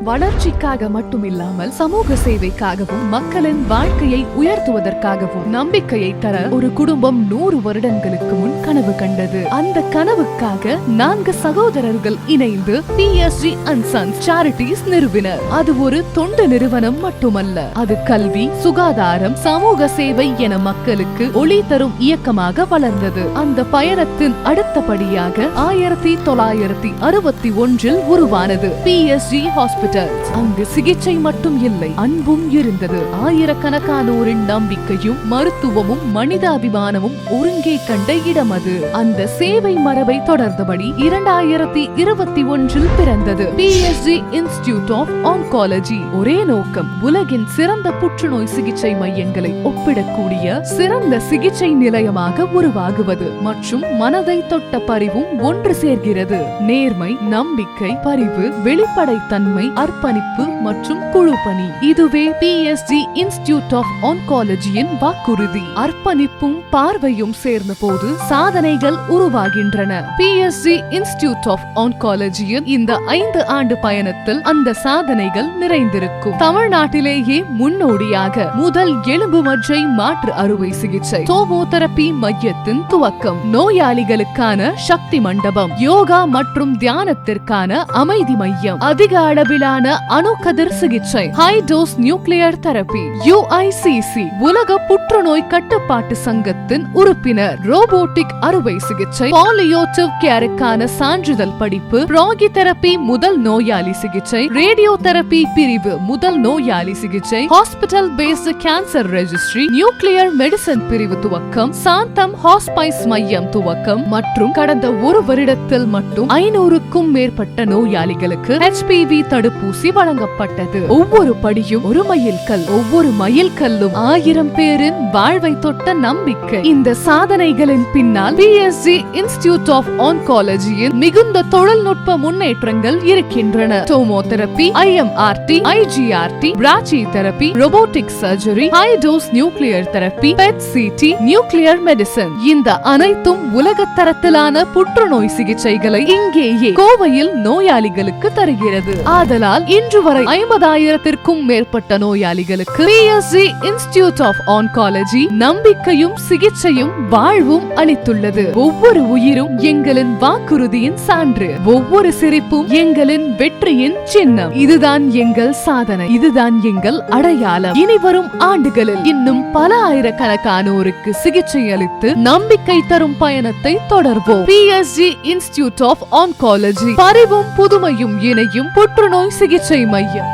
வளர்ச்சிக்காக மட்டுமில்லாமல் சமூக சேவைக்காகவும் மக்களின் வாழ்க்கையை உயர்த்துவதற்காகவும் நம்பிக்கையை தர ஒரு குடும்பம் 100 வருடங்களுக்கு முன் கனவு கண்டது. அந்த கனவுக்காக 4 சகோதரர்கள் இணைந்து PSG and Sons Charities நிறுவினர். அது ஒரு தொண்டு நிறுவனம் மட்டுமல்ல, அது கல்வி, சுகாதாரம், சமூக சேவை என மக்களுக்கு ஒளி தரும் இயக்கமாக வளர்ந்தது. அந்த பயணத்தின் அடுத்தபடியாக 1961 உருவானது PSG ஹாஸ்பிட்டல். அங்கு சிகிச்சை மட்டும் இல்லை, அன்பும் இருந்தது. ஆயிரக்கணக்கானோரின் நம்பிக்கையும் மருத்துவமும் மனிதாபிமானமும் ஒருங்கே கண்ட இடம் அது. அந்த சேவை மரபை தொடர்ந்தபடி 2021 பிறந்தது PSG இன்ஸ்டிடியூட் ஆஃப் ஆன்காலஜி. ஒரே நோக்கம், உலகின் சிறந்த புற்றுநோய் சிகிச்சை மையங்களை ஒப்பிடக்கூடிய சிறந்த சிகிச்சை நிலையமாக உருவாகுவது மற்றும் மனதை தொட்ட பரிவும் ஒன்று சேர்கிறது. நேர்மை, நம்பிக்கை, பரிவு, வெளிப்படைத்தன்மை, அர்ப்பணிப்பு மற்றும் குழு பணி, இதுவே PSG இன்ஸ்டிடியூட் ஆஃப் ஆன்காலஜியின் வாக்குறுதி. அர்ப்பணிப்பும் பார்வையும் சேர்ந்த போது சாதனைகள் உருவாகின்றன. PSG இன்ஸ்டிடியூட் ஆஃப் ஆன்காலஜியின் இந்த 5 ஆண்டு பயணத்தில் அந்த சாதனைகள் நிறைந்திருக்கும். தமிழ்நாட்டிலேயே முன்னோடியாக முதல் எலும்பு மஜ்ஜை மாற்று அறுவை சிகிச்சை டோமோதெரபி மையத்தின் துவக்கம், நோயாளிகளுக்கான சக்தி மண்டபம், யோகா மற்றும் தியானத்திற்கான அமைதி மையம், அதிக அளவிலான அணுக்கதிர் சிகிச்சை, high dose nuclear therapy, UICC உலக புற்றுநோய் கட்டுப்பாட்டு சங்கத்தின் உறுப்பினர், ரோபோட்டிக் அறுவை சிகிச்சை, பாலியோட்டிவ் கேருக்கான சான்றிதழ் படிப்பு, ப்ராகி தெரபி முதல் நோயாளி சிகிச்சை, ரேடியோ தெரபி பிரிவு முதல் நோயாளி சிகிச்சை, hospital based cancer registry, nuclear medicine பிரிவு துவக்கம், சாந்தம் ஹாஸ்பைஸ் மையம் துவக்கம் மற்றும் கடந்த ஒரு வருடத்தில் மட்டும் 500க்கும் மேற்பட்ட நோயாளிகளுக்கு HPV தடுப்பூசி வழங்கப்பட்டது. ஒவ்வொரு படியும் ஒரு மைல்கல், ஒவ்வொரு மைல்கல்லும் 1000 பேரின் வாழ்வை தொட்ட நம்பிக்கை. இந்த சாதனைகளின் பின்னால் PSG இன்ஸ்டிடியூட் ஆஃப் ஆன்காலஜியின் மிகுந்த தொழில்நுட்ப முன்னேற்றங்கள் இருக்கின்றன. Tomotherapy, IMRT, IGRT, brachytherapy, robotic surgery, high dose nuclear therapy, PET CT, nuclear medicine, இந்த அனைத்தும் உலக தரத்திலான புற்றுநோய் சிகிச்சைகளை இங்கேயே கோவையில் நோயாளிகளுக்கு தருகிறது. ஆதலால் இன்று வரை 50,000த்திற்கும் மேற்பட்ட நோயாளிகளுக்கு PSG இன்ஸ்டிடியூட் ஆஃப் ஆன்காலஜி நம்பிக்கையும் சிகிச்சையும் வாழ்வும் அளித்துள்ளது. ஒவ்வொரு உயிரும் எங்களின் வாக்குறுதியின் சான்று, ஒவ்வொரு சிரிப்பும் எங்களின் வெற்றியின் சின்னம். இதுதான் எங்கள் சாதனை, இதுதான் எங்கள் அடையாளம். இனி வரும் ஆண்டுகளில் இன்னும் பல ஆயிரக்கணக்கானோருக்கு சிகிச்சை அளித்து நம்பிக்கை தரும் பயணத்தை தொடர்வோம். PSG இன்ஸ்டிடியூட் ஆஃப் ஆன்காலஜி, பரிவும் புதுமையும் இணையும் புற்றுநோய் சிகிச்சை மையம்.